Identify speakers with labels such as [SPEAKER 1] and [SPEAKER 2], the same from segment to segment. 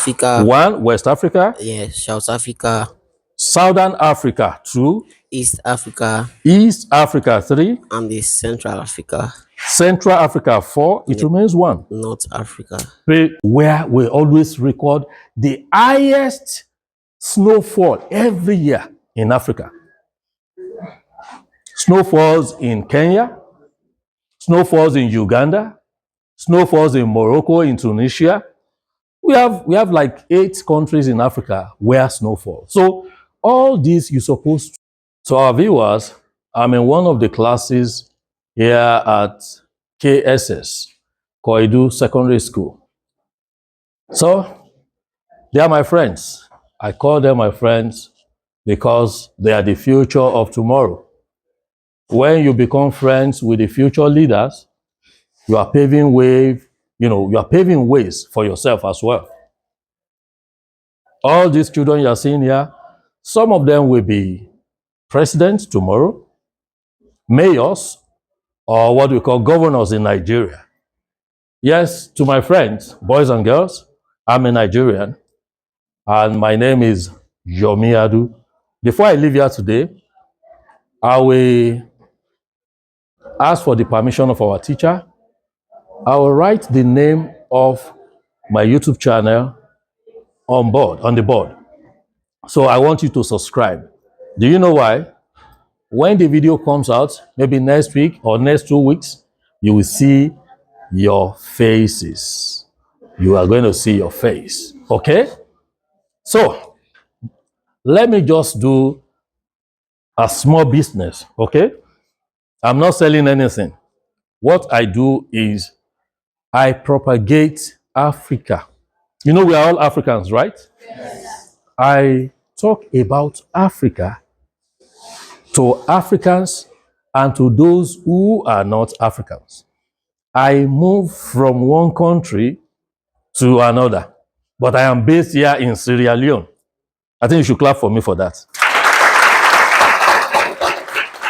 [SPEAKER 1] Africa.
[SPEAKER 2] 1. West Africa.
[SPEAKER 1] Yes, South Africa.
[SPEAKER 2] Southern Africa. 2.
[SPEAKER 1] East Africa.
[SPEAKER 2] East Africa. 3.
[SPEAKER 1] And the Central Africa.
[SPEAKER 2] Central Africa. 4. It remains 1.
[SPEAKER 1] North Africa.
[SPEAKER 2] Where we always record the highest snowfall every year in Africa. Snowfalls in Kenya, snowfalls in Uganda, snowfalls in Morocco, in Tunisia. We have like 8 countries in Africa where snowfall. So all these you're supposed to. So our viewers, I'm in one of the classes here at KSS, Koidu Secondary School. So they are my friends. I call them my friends because they are the future of tomorrow. When you become friends with the future leaders, you are paving ways for yourself as well. All these children you are seeing here, some of them will be presidents tomorrow, mayors, or what we call governors in Nigeria. Yes, to my friends, boys and girls, I'm a Nigerian, and my name is Yomiadu. Before I leave here today, I will ask for the permission of our teacher. I will write the name of my YouTube channel on the board. So I want you to subscribe. Do you know why? When the video comes out, maybe next week or next 2 weeks, you will see your faces. You are going to see your face. Okay? So let me just do a small business. Okay? I'm not selling anything. What I do is I propagate Africa. You know, we are all Africans, right? Yes. I talk about Africa to Africans and to those who are not Africans. I move from one country to another, but I am based here in Sierra Leone. I think you should clap for me for that.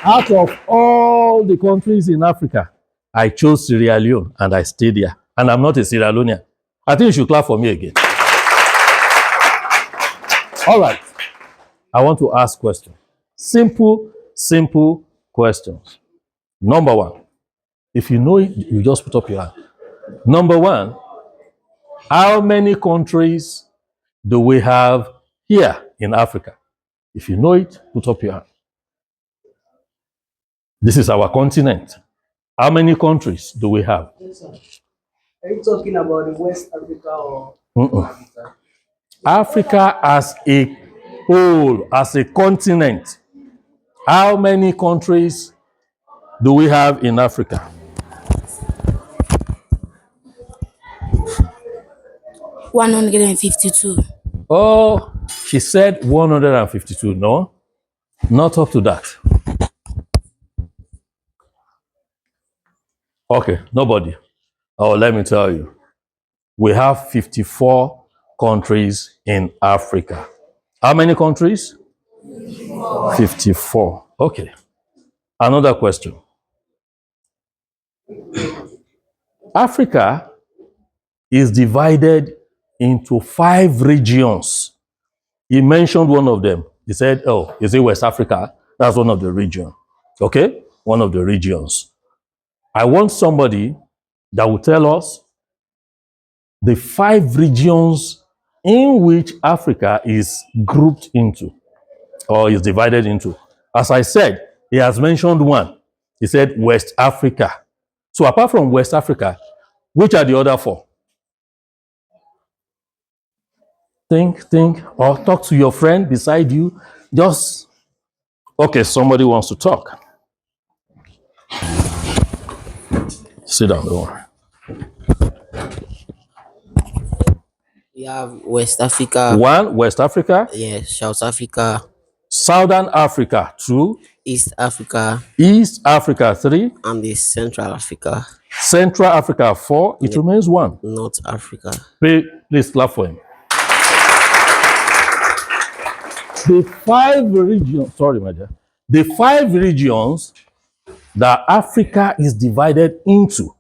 [SPEAKER 2] Out of all the countries in Africa, I chose Sierra Leone and I stayed here. And I'm not a Sierra Leonean. I think you should clap for me again. All right. I want to ask questions. Simple questions. Number 1. If you know it, you just put up your hand. Number 1, how many countries do we have here in Africa? If you know it, put up your hand. This is our continent. How many countries do we have?
[SPEAKER 3] Yes, are you talking about the West Africa or Africa?
[SPEAKER 2] Africa as a whole, as a continent. How many countries do we have in Africa?
[SPEAKER 1] 152.
[SPEAKER 2] Oh, she said 152. No, not up to that. Okay, nobody. Oh, let me tell you. We have 54 countries in Africa. How many countries? 54. Okay. Another question. Africa is divided into 5 regions. He mentioned one of them. He said, oh, is it West Africa? That's one of the regions. Okay? One of the regions. I want somebody that will tell us the 5 regions in which Africa is grouped into or is divided into. As I said, he has mentioned one. He said West Africa. So apart from West Africa, which are the other 4? Think, or talk to your friend beside you. Just, okay, somebody wants to talk. Sit down, don't worry.
[SPEAKER 1] We have West Africa.
[SPEAKER 2] 1, West Africa.
[SPEAKER 1] Yes, South Africa.
[SPEAKER 2] Southern Africa. 2.
[SPEAKER 1] East Africa.
[SPEAKER 2] East Africa. 3.
[SPEAKER 1] And the Central Africa.
[SPEAKER 2] Central Africa. 4. It remains 1.
[SPEAKER 1] North Africa.
[SPEAKER 2] Please clap for him. The 5 regions, sorry, my dear. The 5 regions that Africa is divided into,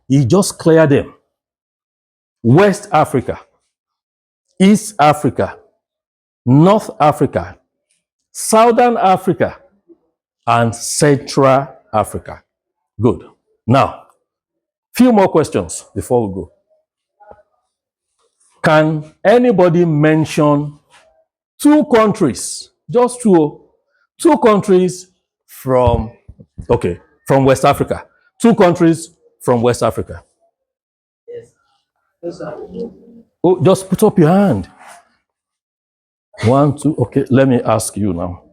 [SPEAKER 2] he just cleared them. West Africa. East Africa, North Africa, Southern Africa, and Central Africa. Good. Now, few more questions before we go. Can anybody mention two countries, just two countries from, okay, from West Africa? Two countries from West Africa.
[SPEAKER 3] Yes, sir.
[SPEAKER 2] Oh, just put up your hand. One, two, okay, let me ask you now.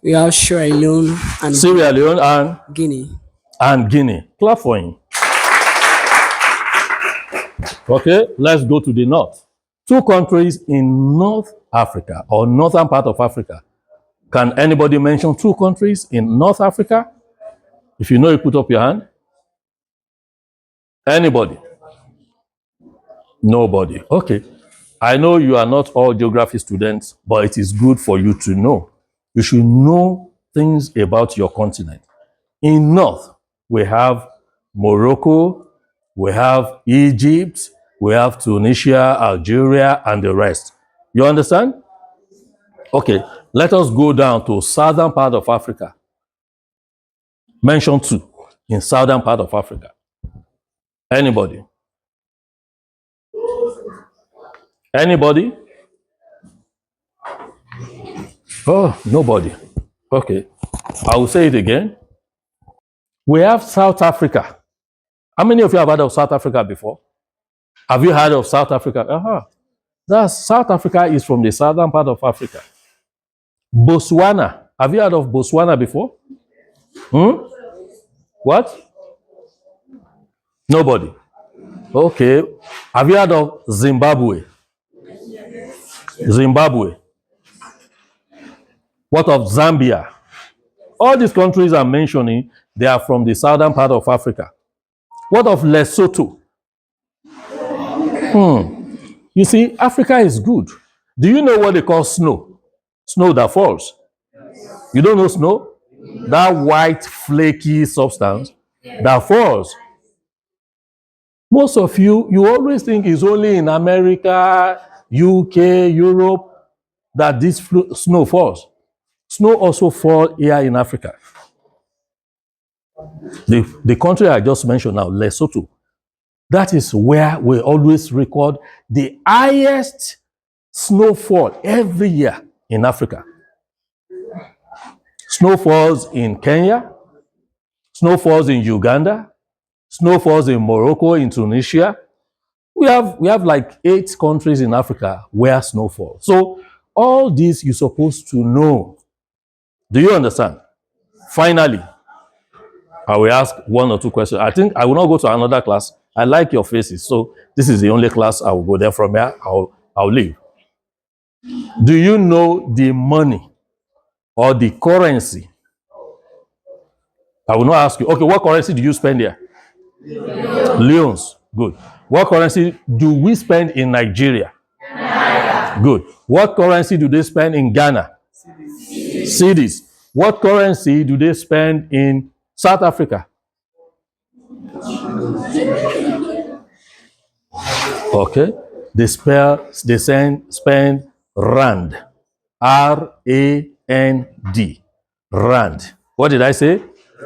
[SPEAKER 4] We have Sierra Leone and
[SPEAKER 2] Sierra Leone
[SPEAKER 4] Guinea.
[SPEAKER 2] and Guinea. Clap for him. Okay, let's go to the north. Two countries in North Africa or northern part of Africa. Can anybody mention two countries in North Africa? If you know, you put up your hand. Anybody? Nobody. Okay. I know you are not all geography students, but it is good for you to know. You should know things about your continent. In North, we have Morocco, we have Egypt, we have Tunisia, Algeria, and the rest. You understand? Okay, let us go down to southern part of Africa. Mention two in southern part of Africa. Anybody? Anybody? Oh, nobody. Okay, I will say it again. We have South Africa. How many of you have heard of South Africa before? Have you heard of South Africa? That's South Africa is from the southern part of Africa. Botswana. Have you heard of Botswana before? What? Nobody. Okay. Have you heard of Zimbabwe? Zimbabwe. What of Zambia? All these countries I'm mentioning, they are from the southern part of Africa. What of Lesotho? You see, Africa is good. Do you know what they call snow? Snow that falls. You don't know snow? That white flaky substance that falls. Most of you always think it's only in America, UK, Europe that this snow falls. Snow also falls here in Africa. The country I just mentioned now, Lesotho, that is where we always record the highest snowfall every year in Africa. Snowfalls in Kenya, snowfalls in Uganda, snowfalls in Morocco, in Tunisia. We have like 8 countries in Africa where snowfall. So all these you're supposed to know. Do you understand? Finally, I will ask one or two questions. I think I will not go to another class. I like your faces. So this is the only class I will go there. From here, I'll leave. Do you know the money or the currency? I will not ask you. Okay, what currency do you spend here? Leons. Good. What currency do we spend in Nigeria? Good. What currency do they spend in Ghana? Cedis. What currency do they spend in South Africa? Okay. They spend rand. R-A-N-D. Rand. What did I say?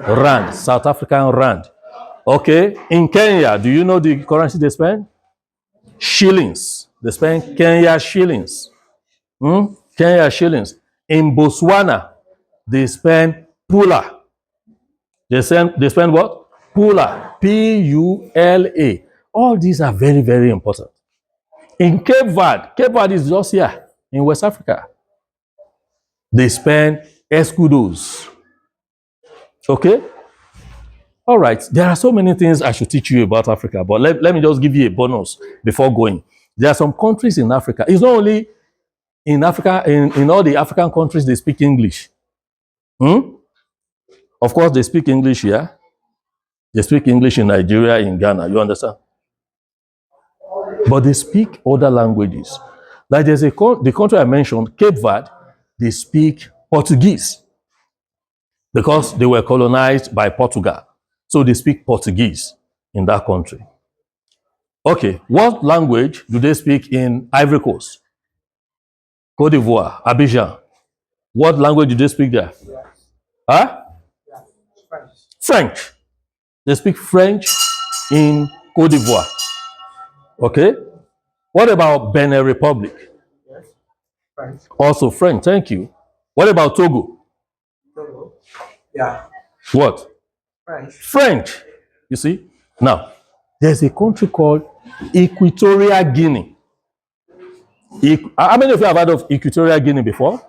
[SPEAKER 2] Rand. South African rand. Okay. In Kenya, do you know the currency they spend? Shillings. They spend Kenya shillings. Kenya shillings. In Botswana, they spend pula. They spend what? Pula. P-U-L-A. All these are very, very important. In Cape Verde is just here in West Africa. They spend escudos. Okay? All right. There are so many things I should teach you about Africa, but let me just give you a bonus before going. There are some countries in Africa. It's not only in Africa, in all the African countries, they speak English. Of course, they speak English here. They speak English in Nigeria, in Ghana. You understand? But they speak other languages. Like there's the country I mentioned, Cape Verde, they speak Portuguese because they were colonized by Portugal. So they speak Portuguese in that country. Okay, what language do they speak in Ivory Coast, Cote d'Ivoire, Abidjan? What language do they speak there? Huh?
[SPEAKER 3] French.
[SPEAKER 2] French. They speak French in Cote d'Ivoire. Okay. What about Benin Republic?
[SPEAKER 3] Yes. French.
[SPEAKER 2] Also French. Thank you. What about Togo?
[SPEAKER 3] Togo. Yeah.
[SPEAKER 2] What?
[SPEAKER 3] French.
[SPEAKER 2] French. You see? Now, there's a country called Equatorial Guinea. How many of you have heard of Equatorial Guinea before?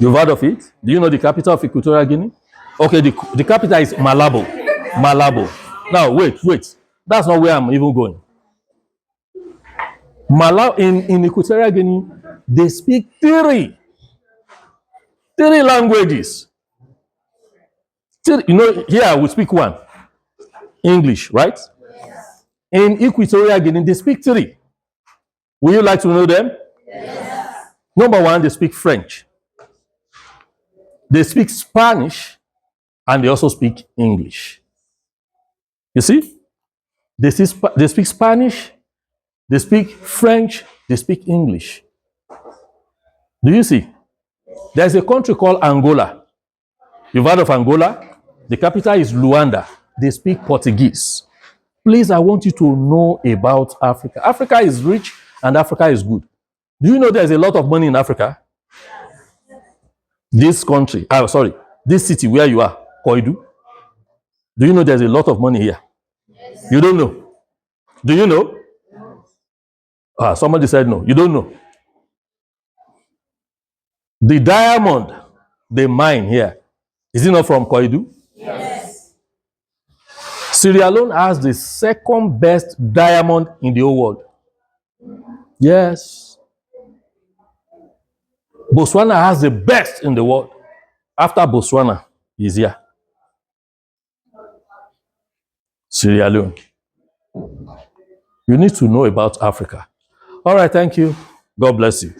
[SPEAKER 2] You've heard of it? Do you know the capital of Equatorial Guinea? Okay, the capital is Malabo. Malabo. Now, wait. That's not where I'm even going. In Equatorial Guinea, they speak three languages. Here we speak one, English, right? In Equatorial Guinea, they speak three. Would you like to know them? Yes. Number one, they speak French. They speak Spanish, and they also speak English. You see? They speak Spanish, they speak French, they speak English. Do you see? There's a country called Angola. You've heard of Angola? The capital is Luanda. They speak Portuguese. Please, I want you to know about Africa. Africa is rich and Africa is good. Do you know there's a lot of money in Africa? This city where you are, Koidu. Do you know there's a lot of money here? Yes. You don't know? Do you know? Somebody said no. You don't know. The diamond they mine here, is it not from Koidu? Yes. Sierra Leone has the second best diamond in the whole world. Yes. Botswana has the best in the world. After Botswana is here. Sierra Leone. You need to know about Africa. All right, thank you. God bless you.